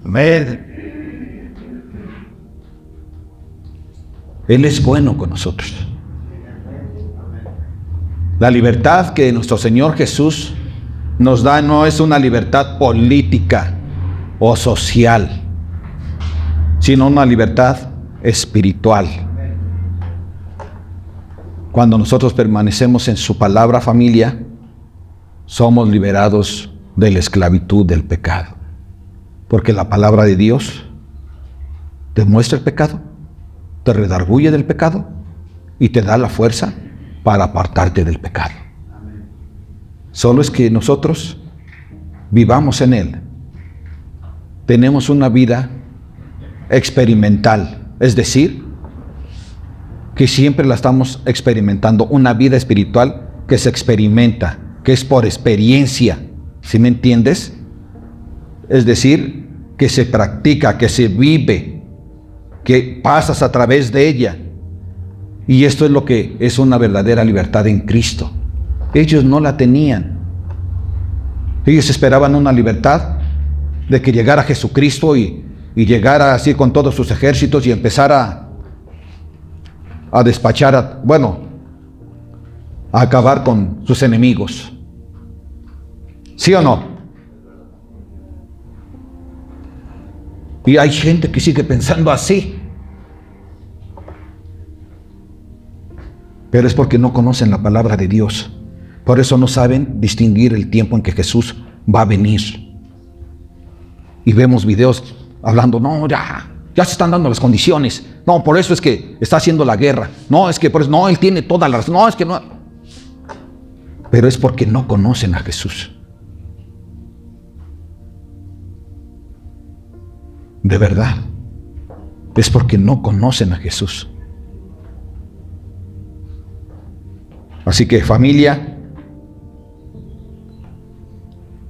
Amén. Él es bueno con nosotros. La libertad que nuestro Señor Jesús nos da no es una libertad política o social, sino una libertad espiritual. Cuando nosotros permanecemos en su palabra, familia, somos liberados de la esclavitud del pecado. Porque la palabra de Dios te muestra el pecado, te redarguye del pecado y te da la fuerza para apartarte del pecado. Solo es que nosotros vivamos en Él. Tenemos una vida experimental, es decir, que siempre la estamos experimentando, una vida espiritual que se experimenta, que es por experiencia, ¿sí me entiendes? Es decir, que se practica, que se vive, que pasas a través de ella. Y esto es lo que es una verdadera libertad en Cristo. Ellos no la tenían. Ellos esperaban una libertad de que llegara Jesucristo y llegara así con todos sus ejércitos y empezara a despachar, a acabar con sus enemigos. ¿Sí o no? Y hay gente que sigue pensando así. Pero es porque no conocen la palabra de Dios. Por eso no saben distinguir el tiempo en que Jesús va a venir. Y vemos videos hablando, no, ya se están dando las condiciones. No, por eso es que está haciendo la guerra. No, es que por eso, no, él tiene toda la razón. No, es que no. Pero es porque no conocen a Jesús. De verdad. Es porque no conocen a Jesús. Así que, familia,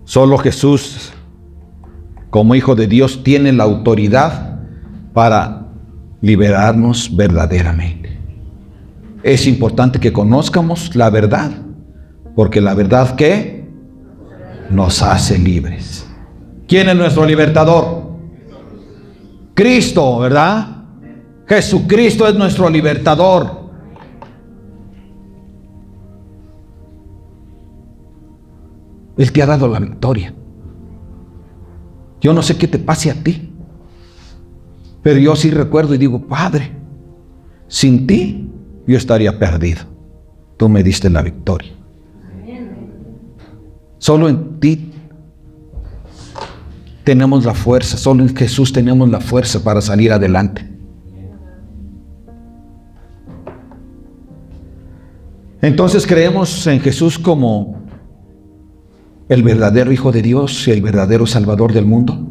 solo Jesús, como Hijo de Dios, tiene la autoridad para liberarnos verdaderamente. Es importante que conozcamos la verdad, porque la verdad, ¿qué? Nos hace libres. ¿Quién es nuestro libertador? Cristo, ¿verdad? Jesucristo es nuestro libertador. Él te ha dado la victoria. Yo no sé qué te pase a ti, pero yo sí recuerdo y digo, Padre, sin ti yo estaría perdido. Tú me diste la victoria. Solo en ti tenemos la fuerza, solo en Jesús tenemos la fuerza para salir adelante. Entonces creemos en Jesús como el verdadero Hijo de Dios y el verdadero Salvador del mundo.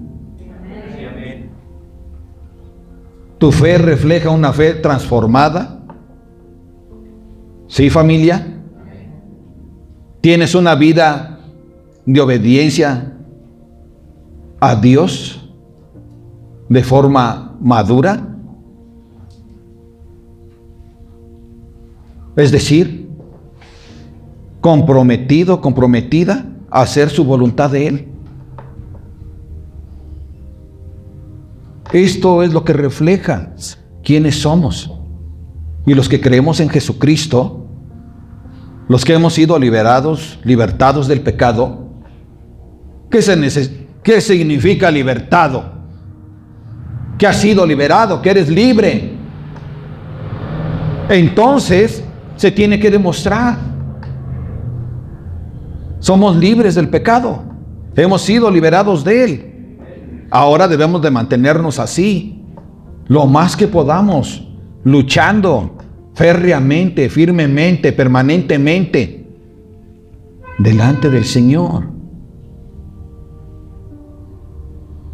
¿Tu fe refleja una fe transformada? ¿Sí, familia? ¿Tienes una vida de obediencia a Dios de forma madura? Es decir, comprometida a hacer su voluntad de Él. Esto es lo que refleja quiénes somos. Y los que creemos en Jesucristo, los que hemos sido libertados del pecado, ¿qué significa libertado? Que has sido liberado, que eres libre. Entonces, se tiene que demostrar. Somos libres del pecado. Hemos sido liberados de él. Ahora debemos de mantenernos así, lo más que podamos, luchando férreamente, firmemente, permanentemente, delante del Señor.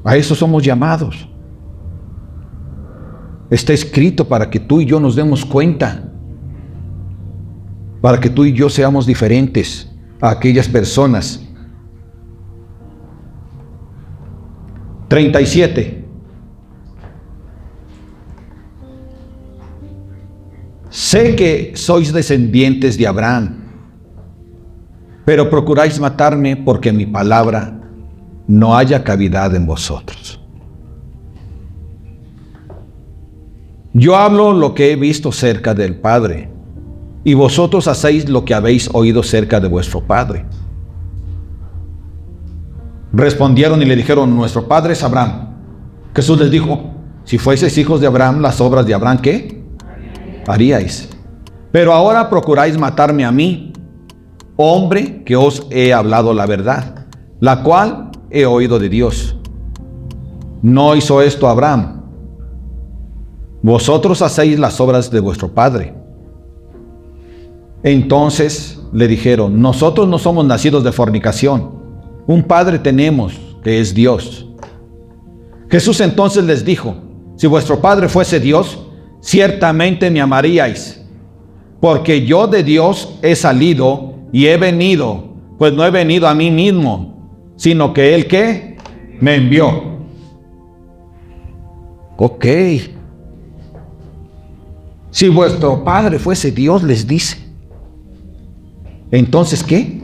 A eso somos llamados. Está escrito para que tú y yo nos demos cuenta, para que tú y yo seamos diferentes a aquellas personas. 37. sé que sois descendientes de Abraham, pero procuráis matarme porque mi palabra no haya cavidad en vosotros. Yo hablo lo que he visto cerca del Padre, y vosotros hacéis lo que habéis oído cerca de vuestro padre. Respondieron y le dijeron: nuestro padre es Abraham. Jesús les dijo: si fueseis hijos de Abraham, las obras de Abraham, ¿qué haríais? Pero ahora procuráis matarme a mí, hombre que os he hablado la verdad, la cual he oído de Dios. No hizo esto Abraham. Vosotros hacéis las obras de vuestro padre. Entonces le dijeron: nosotros no somos nacidos de fornicación. Un padre tenemos, que es Dios. Jesús entonces les dijo: si vuestro padre fuese Dios, ciertamente me amaríais, porque yo de Dios he salido y he venido, pues no he venido a mí mismo, sino que Él, ¿qué?, me envió. Ok. Si vuestro padre fuese Dios, les dice, entonces, ¿qué?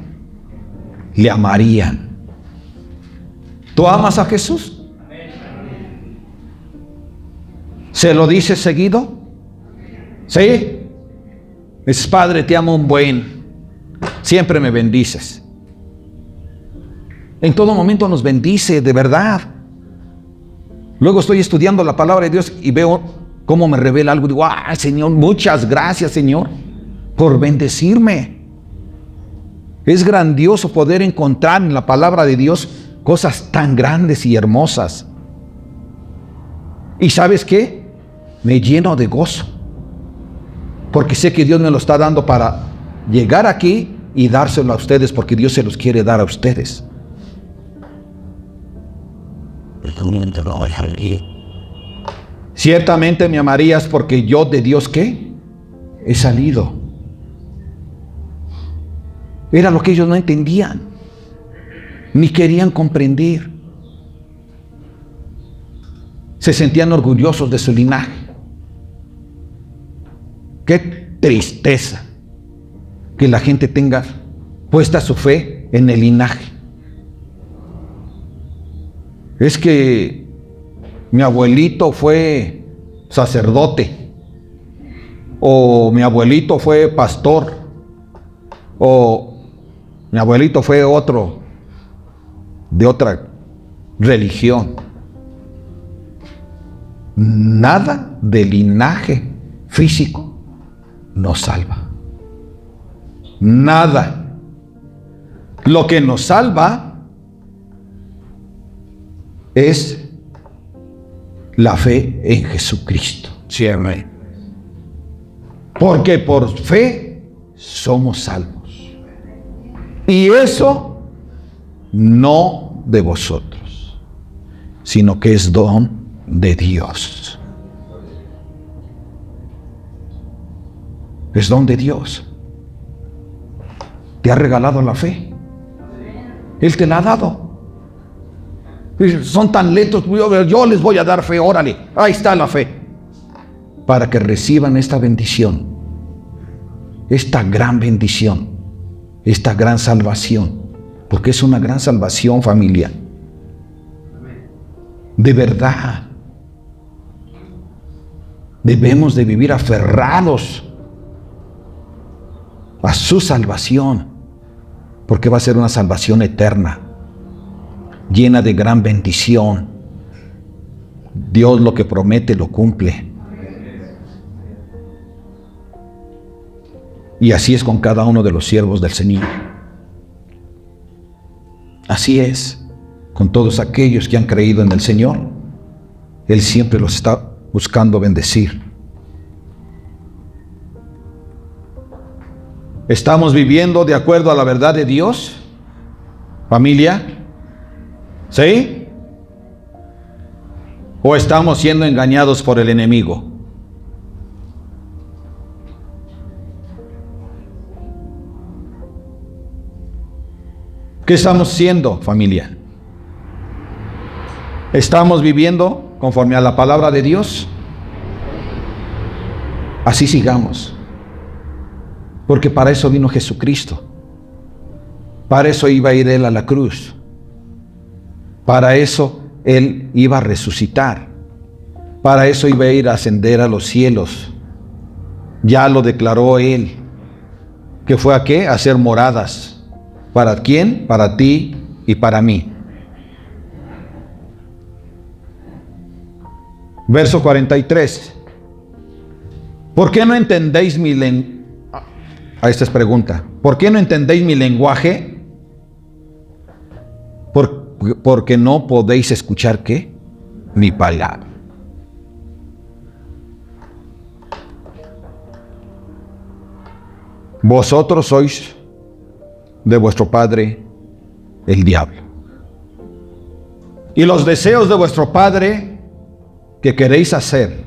Le amarían. ¿Tú amas a Jesús? ¿Se lo dices seguido? ¿Sí? Dices: Padre, te amo un buen. Siempre me bendices. En todo momento nos bendice, de verdad. Luego estoy estudiando la palabra de Dios y veo cómo me revela algo. Digo: ¡ay, Señor! Muchas gracias, Señor, por bendecirme. Es grandioso poder encontrar en la palabra de Dios cosas tan grandes y hermosas. ¿Y sabes qué? Me lleno de gozo, porque sé que Dios me lo está dando para llegar aquí y dárselo a ustedes, porque Dios se los quiere dar a ustedes. Ciertamente me amarías porque yo de Dios, ¿qué?, he salido. Era lo que ellos no entendían, ni querían comprender. Se sentían orgullosos de su linaje. Qué tristeza que la gente tenga puesta su fe en el linaje. Es que mi abuelito fue sacerdote, o mi abuelito fue pastor, o mi abuelito fue otro de otra religión. Nada de linaje físico nos salva. Nada. Lo que nos salva es la fe en Jesucristo. Sí, amén. Porque por fe somos salvos. Y eso no de vosotros, sino que es don de Dios. Es don de Dios. Te ha regalado la fe. Él te la ha dado. Son tan lentos, yo les voy a dar fe, órale, ahí está la fe. Para que reciban esta bendición, esta gran bendición, esta gran salvación, porque es una gran salvación, familia. De verdad, debemos de vivir aferrados a su salvación, porque va a ser una salvación eterna, llena de gran bendición. Dios lo que promete lo cumple. Y así es con cada uno de los siervos del Señor. Así es con todos aquellos que han creído en el Señor. Él siempre los está buscando bendecir. ¿Estamos viviendo de acuerdo a la verdad de Dios, familia? ¿Sí? ¿O estamos siendo engañados por el enemigo? ¿Qué estamos haciendo, familia? ¿Estamos viviendo conforme a la palabra de Dios? Así sigamos. Porque para eso vino Jesucristo. Para eso iba a ir Él a la cruz. Para eso Él iba a resucitar. Para eso iba a ir a ascender a los cielos. Ya lo declaró Él. ¿Que fue a qué? A hacer moradas. ¿Para quién? Para ti y para mí. Verso 43. ¿Por qué no entendéis mi lenguaje? Esta es pregunta. ¿Por qué no entendéis mi lenguaje? Porque no podéis escuchar ¿qué? Mi palabra. Vosotros sois de vuestro padre el diablo. Y los deseos de vuestro padre que queréis hacer.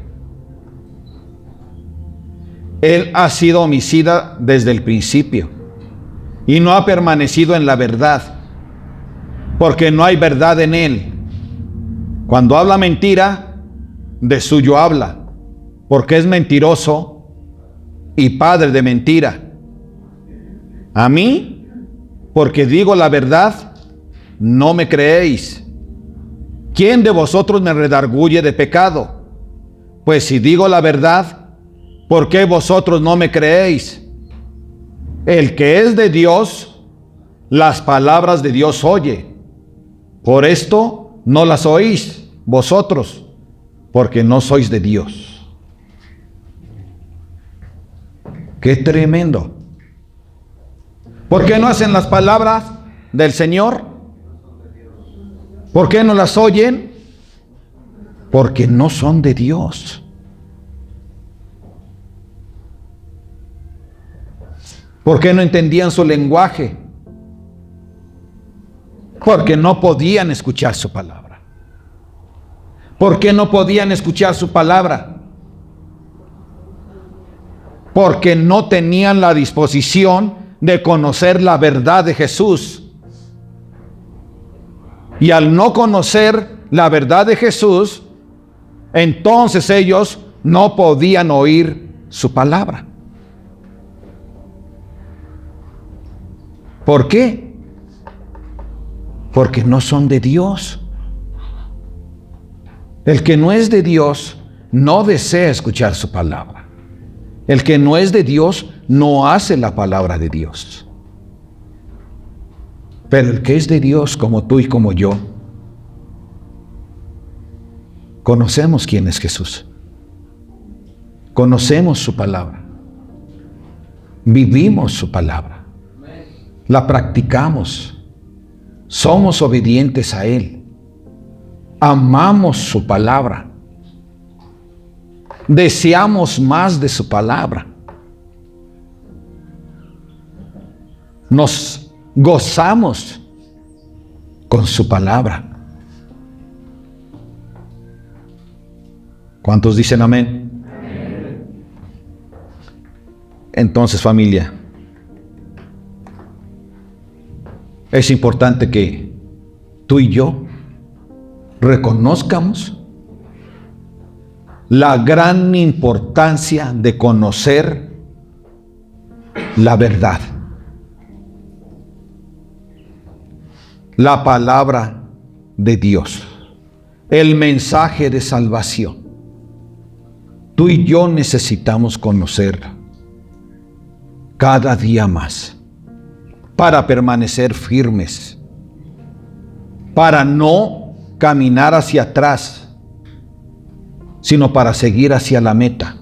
Él ha sido homicida desde el principio y no ha permanecido en la verdad, porque no hay verdad en él. Cuando habla mentira, de suyo habla, porque es mentiroso y padre de mentira. A mí, porque digo la verdad, no me creéis. ¿Quién de vosotros me redarguye de pecado? Pues si digo la verdad, ¿por qué vosotros no me creéis? El que es de Dios, las palabras de Dios oye. Por esto no las oís vosotros, porque no sois de Dios. ¡Qué tremendo! ¿Por qué no hacen las palabras del Señor? ¿Por qué no las oyen? Porque no son de Dios. ¿Por qué no entendían su lenguaje? Porque no podían escuchar su palabra. ¿Por qué no podían escuchar su palabra? Porque no tenían la disposición de conocer la verdad de Jesús. Y al no conocer la verdad de Jesús, entonces ellos no podían oír su palabra. ¿Por qué? Porque no son de Dios. El que no es de Dios no desea escuchar su palabra. El que no es de Dios no hace la palabra de Dios. Pero el que es de Dios, como tú y como yo, conocemos quién es Jesús. Conocemos su palabra. Vivimos su palabra. La practicamos. Somos obedientes a Él. Amamos su palabra. Deseamos más de su palabra. Nos gozamos con su palabra. ¿Cuántos dicen amén? Amén. Entonces, familia, es importante que tú y yo reconozcamos la gran importancia de conocer la verdad. La palabra de Dios, el mensaje de salvación. Tú y yo necesitamos conocerla cada día más para permanecer firmes, para no caminar hacia atrás, sino para seguir hacia la meta.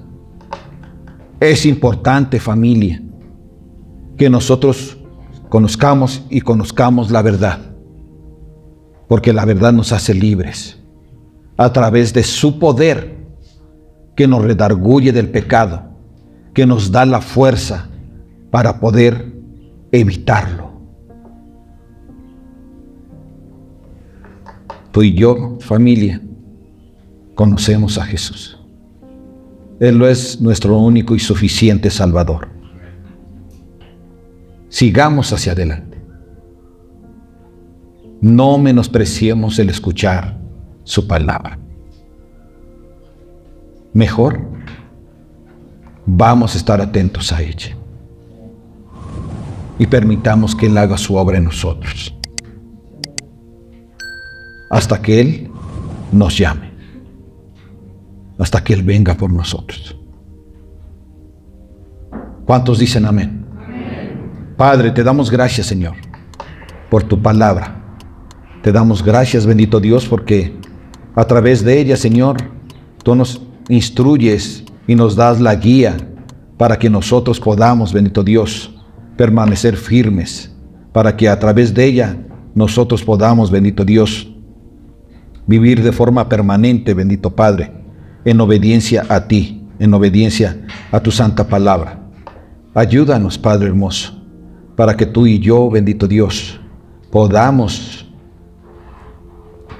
Es importante, familia, que nosotros conozcamos la verdad, porque la verdad nos hace libres a través de su poder que nos redarguye del pecado, que nos da la fuerza para poder evitarlo. Tú y yo, familia, conocemos a Jesús. Él es nuestro único y suficiente Salvador. Sigamos hacia adelante. No menospreciemos el escuchar su palabra. Mejor, vamos a estar atentos a ella. y permitamos que Él haga su obra en nosotros. Hasta que Él nos llame. Hasta que Él venga por nosotros. ¿Cuántos dicen amén? Amén. Padre, te damos gracias, Señor, por tu palabra. Te damos gracias, bendito Dios, porque a través de ella, Señor, tú nos instruyes y nos das la guía para que nosotros podamos, bendito Dios, permanecer firmes, para que a través de ella nosotros podamos, bendito Dios, vivir de forma permanente, bendito Padre, en obediencia a ti, en obediencia a tu santa palabra. Ayúdanos, Padre hermoso, para que tú y yo, bendito Dios, podamos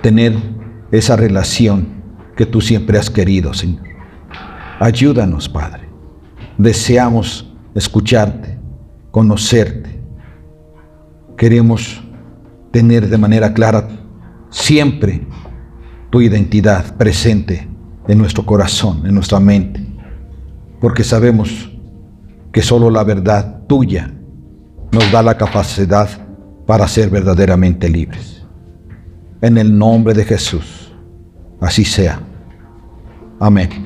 tener esa relación que tú siempre has querido, Señor. Ayúdanos, Padre. Deseamos escucharte, conocerte. Queremos tener de manera clara siempre tu identidad presente en nuestro corazón, en nuestra mente, porque sabemos que solo la verdad tuya nos da la capacidad para ser verdaderamente libres. En el nombre de Jesús, así sea. Amén.